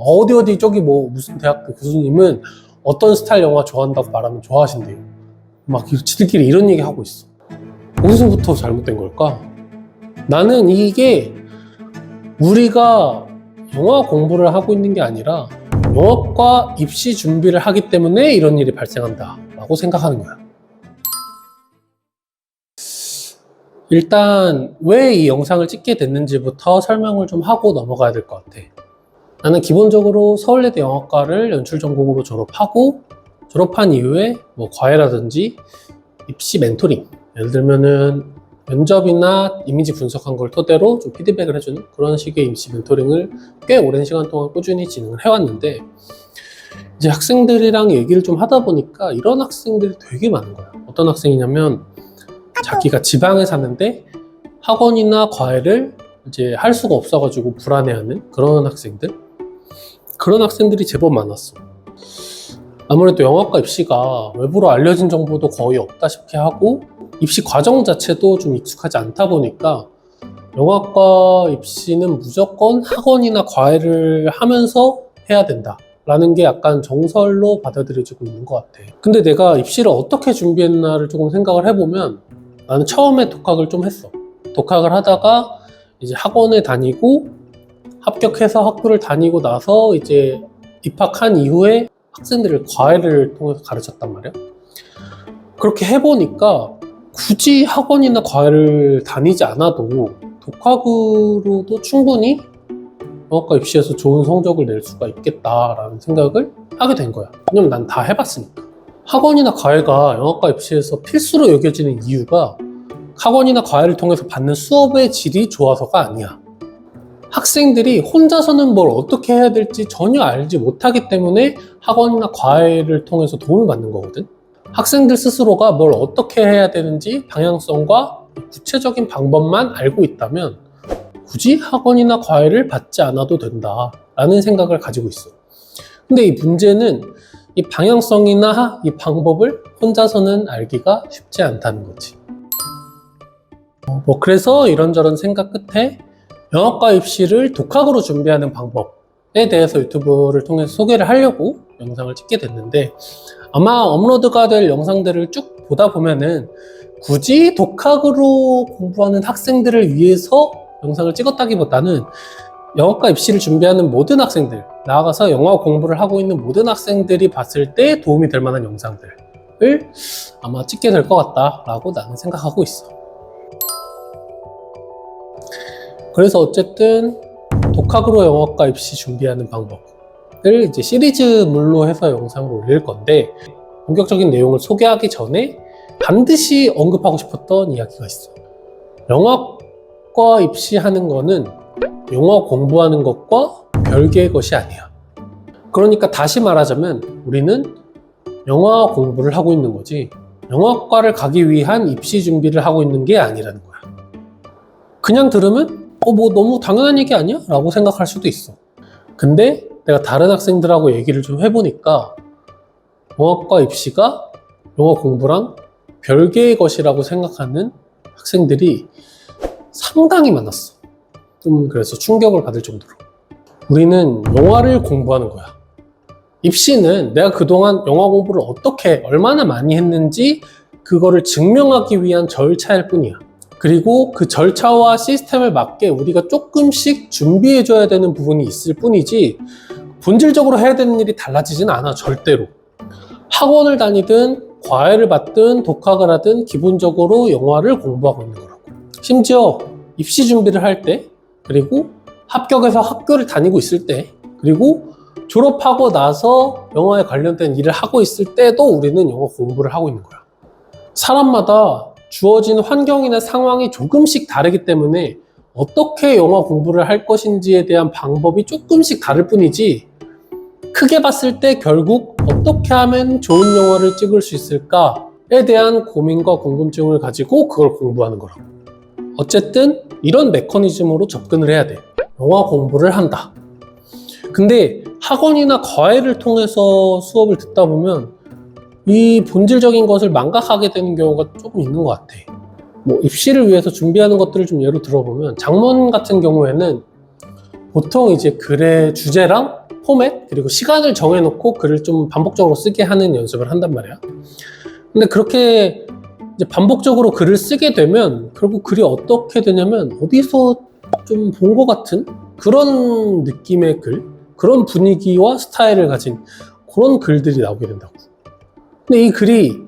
어디 저기 뭐 무슨 대학교 교수님은 어떤 스타일 영화 좋아한다고 말하면 좋아하신대요. 막 지들끼리 이런 얘기 하고 있어. 어디서부터 잘못된 걸까? 나는 이게 우리가 영화 공부를 하고 있는 게 아니라 영화과 입시 준비를 하기 때문에 이런 일이 발생한다 라고 생각하는 거야. 일단 왜 이 영상을 찍게 됐는지부터 설명을 좀 하고 넘어가야 될 것 같아. 나는 기본적으로 서울예대 영화과를 연출전공으로 졸업하고, 졸업한 이후에 뭐 과외라든지 입시 멘토링, 예를 들면은 면접이나 이미지 분석한 걸 토대로 좀 피드백을 해주는 그런 식의 입시 멘토링을 꽤 오랜 시간 동안 꾸준히 진행을 해왔는데, 이제 학생들이랑 얘기를 좀 하다 보니까 이런 학생들이 되게 많은 거야. 어떤 학생이냐면 자기가 지방에 사는데 학원이나 과외를 이제 할 수가 없어가지고 불안해하는 그런 학생들, 그런 학생들이 제법 많았어. 아무래도 영화과 입시가 외부로 알려진 정보도 거의 없다시피 하고 입시 과정 자체도 좀 익숙하지 않다 보니까 영화과 입시는 무조건 학원이나 과외를 하면서 해야 된다 라는 게 약간 정설로 받아들여지고 있는 것 같아. 근데 내가 입시를 어떻게 준비했나를 조금 생각을 해보면, 나는 처음에 독학을 좀 했어. 독학을 하다가 이제 학원에 다니고 합격해서 학교를 다니고 나서 이제 입학한 이후에 학생들을 과외를 통해서 가르쳤단 말이야. 그렇게 해보니까 굳이 학원이나 과외를 다니지 않아도 독학으로도 충분히 영화과 입시에서 좋은 성적을 낼 수가 있겠다라는 생각을 하게 된 거야. 왜냐면 난 다 해봤으니까. 학원이나 과외가 영화과 입시에서 필수로 여겨지는 이유가 학원이나 과외를 통해서 받는 수업의 질이 좋아서가 아니야. 학생들이 혼자서는 뭘 어떻게 해야 될지 전혀 알지 못하기 때문에 학원이나 과외를 통해서 도움을 받는 거거든. 학생들 스스로가 뭘 어떻게 해야 되는지 방향성과 구체적인 방법만 알고 있다면 굳이 학원이나 과외를 받지 않아도 된다라는 생각을 가지고 있어. 근데 이 문제는 이 방향성이나 이 방법을 혼자서는 알기가 쉽지 않다는 거지. 그래서 이런저런 생각 끝에 영화과 입시를 독학으로 준비하는 방법에 대해서 유튜브를 통해서 소개를 하려고 영상을 찍게 됐는데, 아마 업로드가 될 영상들을 쭉 보다 보면은 굳이 독학으로 공부하는 학생들을 위해서 영상을 찍었다기보다는 영화과 입시를 준비하는 모든 학생들, 나아가서 영화 공부를 하고 있는 모든 학생들이 봤을 때 도움이 될 만한 영상들을 아마 찍게 될 것 같다라고 나는 생각하고 있어. 그래서 어쨌든 독학으로 영화과 입시 준비하는 방법을 이제 시리즈물로 해서 영상을 올릴 건데, 본격적인 내용을 소개하기 전에 반드시 언급하고 싶었던 이야기가 있어. 영화과 입시하는 거는 영화 공부하는 것과 별개의 것이 아니야. 그러니까 다시 말하자면 우리는 영화 공부를 하고 있는 거지 영화과를 가기 위한 입시 준비를 하고 있는 게 아니라는 거야. 그냥 들으면 뭐 너무 당연한 얘기 아니야? 라고 생각할 수도 있어. 근데 내가 다른 학생들하고 얘기를 좀 해보니까 영화과 입시가 영화 공부랑 별개의 것이라고 생각하는 학생들이 상당히 많았어. 좀 그래서 충격을 받을 정도로. 우리는 영화를 공부하는 거야. 입시는 내가 그동안 영화 공부를 어떻게 얼마나 많이 했는지 그거를 증명하기 위한 절차일 뿐이야. 그리고 그 절차와 시스템을 맞게 우리가 조금씩 준비해줘야 되는 부분이 있을 뿐이지 본질적으로 해야 되는 일이 달라지진 않아, 절대로. 학원을 다니든 과외를 받든 독학을 하든 기본적으로 영화를 공부하고 있는 거라고. 심지어 입시 준비를 할 때, 그리고 합격해서 학교를 다니고 있을 때, 그리고 졸업하고 나서 영화에 관련된 일을 하고 있을 때도 우리는 영화 공부를 하고 있는 거야. 사람마다 주어진 환경이나 상황이 조금씩 다르기 때문에 어떻게 영화 공부를 할 것인지에 대한 방법이 조금씩 다를 뿐이지, 크게 봤을 때 결국 어떻게 하면 좋은 영화를 찍을 수 있을까에 대한 고민과 궁금증을 가지고 그걸 공부하는 거라고. 어쨌든 이런 메커니즘으로 접근을 해야 돼. 영화 공부를 한다. 근데 학원이나 과외를 통해서 수업을 듣다 보면 이 본질적인 것을 망각하게 되는 경우가 조금 있는 것 같아. 뭐 입시를 위해서 준비하는 것들을 좀 예로 들어보면, 장문 같은 경우에는 보통 이제 글의 주제랑 포맷 그리고 시간을 정해놓고 글을 좀 반복적으로 쓰게 하는 연습을 한단 말이야. 근데 그렇게 이제 반복적으로 글을 쓰게 되면 결국 글이 어떻게 되냐면 어디서 좀 본 것 같은 그런 느낌의 글, 그런 분위기와 스타일을 가진 그런 글들이 나오게 된다고. 근데 이 글이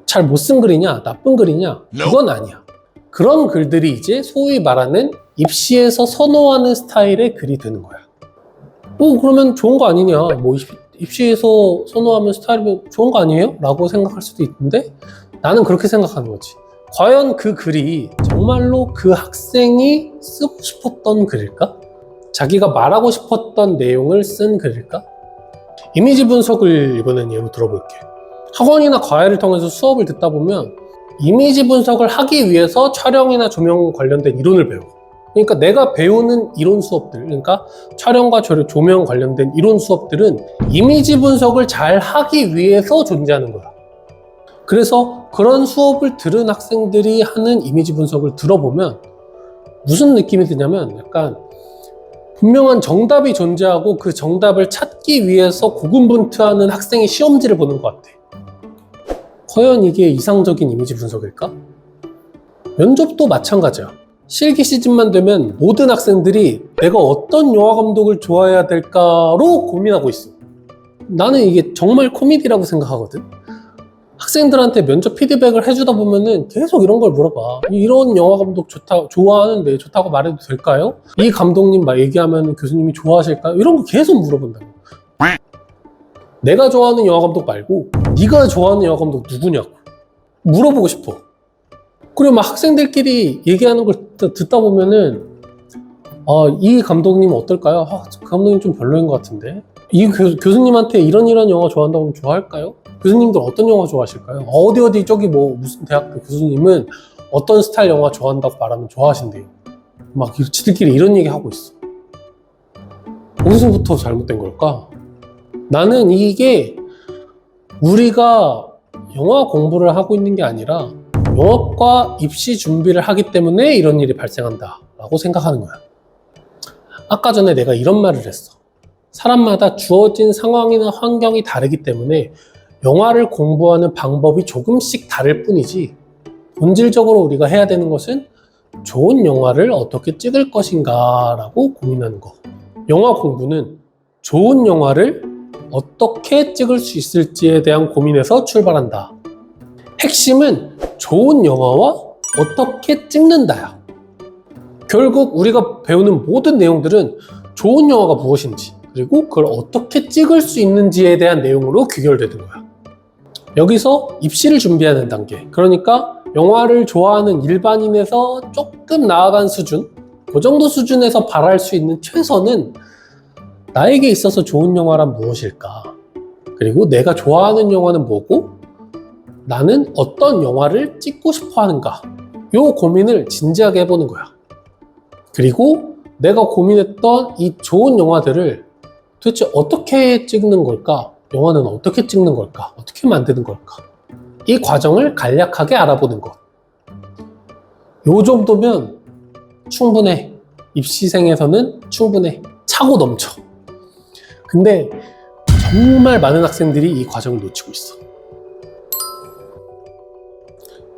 잘 못 쓴 글이냐, 나쁜 글이냐, 그건 아니야. 그런 글들이 이제 소위 말하는 입시에서 선호하는 스타일의 글이 되는 거야. 그러면 좋은 거 아니냐, 뭐 입시에서 선호하면 스타일이면 좋은 거 아니에요? 라고 생각할 수도 있는데 나는 그렇게 생각하는 거지. 과연 그 글이 정말로 그 학생이 쓰고 싶었던 글일까? 자기가 말하고 싶었던 내용을 쓴 글일까? 이미지 분석을 이번엔 예로 들어볼게. 학원이나 과외를 통해서 수업을 듣다 보면 이미지 분석을 하기 위해서 촬영이나 조명 관련된 이론을 배워. 그러니까 내가 배우는 이론 수업들, 그러니까 촬영과 조명 관련된 이론 수업들은 이미지 분석을 잘 하기 위해서 존재하는 거야. 그래서 그런 수업을 들은 학생들이 하는 이미지 분석을 들어보면 무슨 느낌이 드냐면 약간 분명한 정답이 존재하고 그 정답을 찾기 위해서 고군분투하는 학생의 시험지를 보는 것 같아. 과연 이게 이상적인 이미지 분석일까? 면접도 마찬가지야. 실기 시즌만 되면 모든 학생들이 내가 어떤 영화 감독을 좋아해야 될까로 고민하고 있어. 나는 이게 정말 코미디라고 생각하거든. 학생들한테 면접 피드백을 해주다 보면은 계속 이런 걸 물어봐. 이런 영화 감독 좋아하는데 좋다고 말해도 될까요? 이 감독님 막 얘기하면 교수님이 좋아하실까요? 이런 거 계속 물어본다고. 내가 좋아하는 영화 감독 말고 네가 좋아하는 영화 감독 누구냐고 물어보고 싶어. 그리고 막 학생들끼리 얘기하는 걸 듣다 보면은 이 감독님 어떨까요? 그 감독님 좀 별로인 것 같은데 이 교수님한테 이런 영화 좋아한다고 하면 좋아할까요? 교수님들 어떤 영화 좋아하실까요? 어디 저기 뭐 무슨 대학교 교수님은 어떤 스타일 영화 좋아한다고 말하면 좋아하신대요. 막 지들끼리 이런 얘기 하고 있어. 어디서부터 잘못된 걸까? 나는 이게 우리가 영화 공부를 하고 있는 게 아니라 영업과 입시 준비를 하기 때문에 이런 일이 발생한다 라고 생각하는 거야. 아까 전에 내가 이런 말을 했어. 사람마다 주어진 상황이나 환경이 다르기 때문에 영화를 공부하는 방법이 조금씩 다를 뿐이지 본질적으로 우리가 해야 되는 것은 좋은 영화를 어떻게 찍을 것인가 라고 고민하는 거. 영화 공부는 좋은 영화를 어떻게 찍을 수 있을지에 대한 고민에서 출발한다. 핵심은 좋은 영화와 어떻게 찍는다야. 결국 우리가 배우는 모든 내용들은 좋은 영화가 무엇인지 그리고 그걸 어떻게 찍을 수 있는지에 대한 내용으로 귀결되는 거야. 여기서 입시를 준비하는 단계, 그러니까 영화를 좋아하는 일반인에서 조금 나아간 수준, 그 정도 수준에서 바랄 수 있는 최선은 나에게 있어서 좋은 영화란 무엇일까? 그리고 내가 좋아하는 영화는 뭐고 나는 어떤 영화를 찍고 싶어 하는가? 요 고민을 진지하게 해보는 거야. 그리고 내가 고민했던 이 좋은 영화들을 도대체 어떻게 찍는 걸까? 영화는 어떻게 찍는 걸까? 어떻게 만드는 걸까? 이 과정을 간략하게 알아보는 것. 요 정도면 충분해. 입시생에서는 충분해. 차고 넘쳐. 근데 정말 많은 학생들이 이 과정을 놓치고 있어.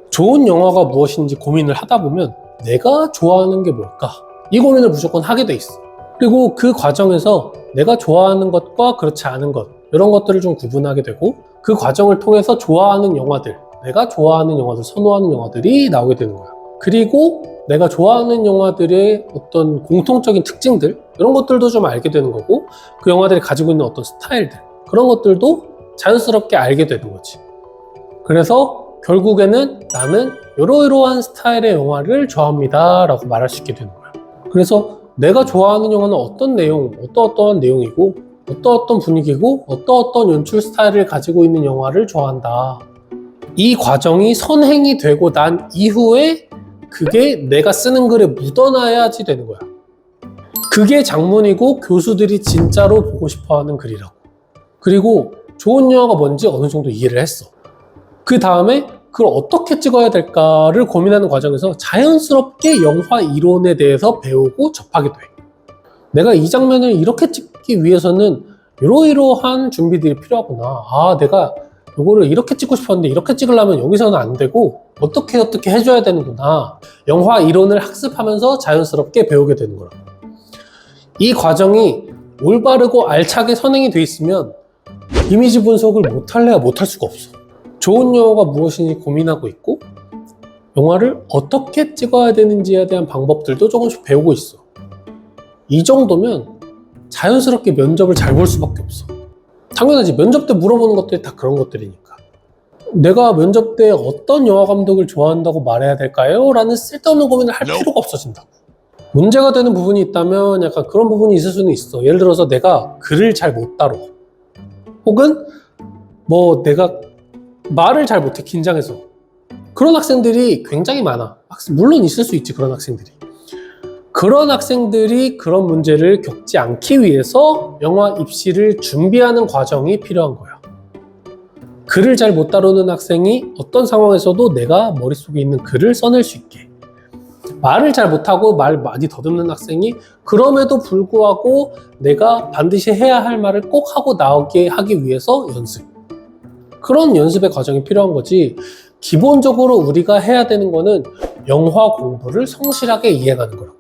좋은 영화가 무엇인지 고민을 하다 보면 내가 좋아하는 게 뭘까? 이 고민을 무조건 하게 돼 있어. 그리고 그 과정에서 내가 좋아하는 것과 그렇지 않은 것, 이런 것들을 좀 구분하게 되고 그 과정을 통해서 좋아하는 영화들, 내가 좋아하는 영화들, 선호하는 영화들이 나오게 되는 거야. 그리고 내가 좋아하는 영화들의 어떤 공통적인 특징들, 이런 것들도 좀 알게 되는 거고 그 영화들이 가지고 있는 어떤 스타일들, 그런 것들도 자연스럽게 알게 되는 거지. 그래서 결국에는 나는 이러이러한 스타일의 영화를 좋아합니다 라고 말할 수 있게 되는 거야. 그래서 내가 좋아하는 영화는 어떤 내용, 어떠한 내용이고 어떤 분위기고 어떤 연출 스타일을 가지고 있는 영화를 좋아한다. 이 과정이 선행이 되고 난 이후에 그게 내가 쓰는 글에 묻어놔야지 되는 거야. 그게 장문이고 교수들이 진짜로 보고 싶어하는 글이라고. 그리고 좋은 영화가 뭔지 어느 정도 이해를 했어. 그 다음에 그걸 어떻게 찍어야 될까를 고민하는 과정에서 자연스럽게 영화 이론에 대해서 배우고 접하게 돼. 내가 이 장면을 이렇게 찍기 위해서는 이러이러한 준비들이 필요하구나. 내가 이거를 이렇게 찍고 싶었는데 이렇게 찍으려면 여기서는 안 되고 어떻게 해줘야 되는구나. 영화 이론을 학습하면서 자연스럽게 배우게 되는 거라. 이 과정이 올바르고 알차게 선행이 돼 있으면 이미지 분석을 못할래야 못할 수가 없어. 좋은 영화가 무엇인지 고민하고 있고 영화를 어떻게 찍어야 되는지에 대한 방법들도 조금씩 배우고 있어. 이 정도면 자연스럽게 면접을 잘 볼 수밖에 없어. 당연하지. 면접 때 물어보는 것들이 다 그런 것들이니까. 내가 면접 때 어떤 영화 감독을 좋아한다고 말해야 될까요? 라는 쓸데없는 고민을 할 필요가 없어진다고. 문제가 되는 부분이 있다면 약간 그런 부분이 있을 수는 있어. 예를 들어서 내가 글을 잘 못 다뤄. 혹은 뭐 내가 말을 잘 못해, 긴장해서. 그런 학생들이 굉장히 많아. 물론 있을 수 있지, 그런 학생들이. 그런 학생들이 그런 문제를 겪지 않기 위해서 영화 입시를 준비하는 과정이 필요한 거야. 글을 잘 못 다루는 학생이 어떤 상황에서도 내가 머릿속에 있는 글을 써낼 수 있게. 말을 잘 못하고 말 많이 더듬는 학생이 그럼에도 불구하고 내가 반드시 해야 할 말을 꼭 하고 나오게 하기 위해서 연습. 그런 연습의 과정이 필요한 거지. 기본적으로 우리가 해야 되는 거는 영화 공부를 성실하게 이행하는 거라고.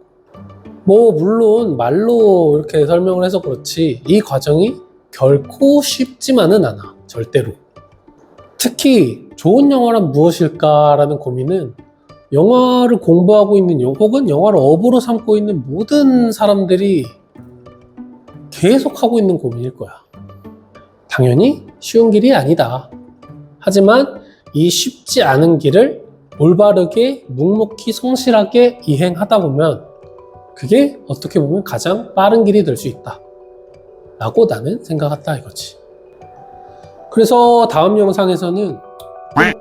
뭐 물론 말로 이렇게 설명을 해서 그렇지 이 과정이 결코 쉽지만은 않아. 절대로. 특히 좋은 영화란 무엇일까라는 고민은 영화를 공부하고 있는 혹은 영화를 업으로 삼고 있는 모든 사람들이 계속 하고 있는 고민일 거야. 당연히 쉬운 길이 아니다. 하지만 이 쉽지 않은 길을 올바르게 묵묵히 성실하게 이행하다 보면 그게 어떻게 보면 가장 빠른 길이 될 수 있다 라고 나는 생각했다 이거지. 그래서 다음 영상에서는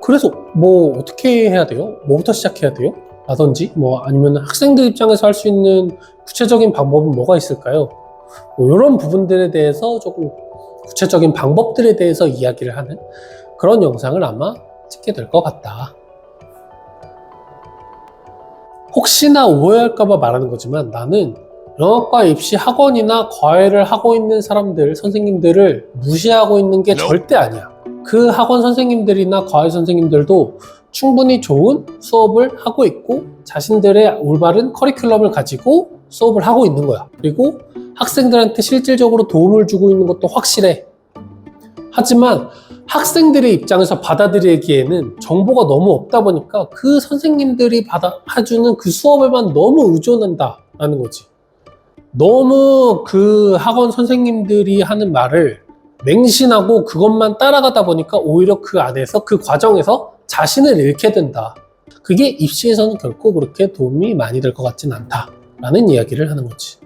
그래서 뭐 어떻게 해야 돼요? 뭐부터 시작해야 돼요? 라든지 뭐 아니면 학생들 입장에서 할 수 있는 구체적인 방법은 뭐가 있을까요? 뭐 이런 부분들에 대해서 조금 구체적인 방법들에 대해서 이야기를 하는 그런 영상을 아마 찍게 될 것 같다. 혹시나 오해할까봐 말하는 거지만 나는 영화과 입시 학원이나 과외를 하고 있는 사람들, 선생님들을 무시하고 있는 게 절대 아니야. 그 학원 선생님들이나 과외 선생님들도 충분히 좋은 수업을 하고 있고 자신들의 올바른 커리큘럼을 가지고 수업을 하고 있는 거야. 그리고 학생들한테 실질적으로 도움을 주고 있는 것도 확실해. 하지만 학생들의 입장에서 받아들이기에는 정보가 너무 없다 보니까 그 선생님들이 해주는 그 수업에만 너무 의존한다라는 거지. 너무 그 학원 선생님들이 하는 말을 맹신하고 그것만 따라가다 보니까 오히려 그 안에서 그 과정에서 자신을 잃게 된다. 그게 입시에서는 결코 그렇게 도움이 많이 될 것 같진 않다라는 이야기를 하는 거지.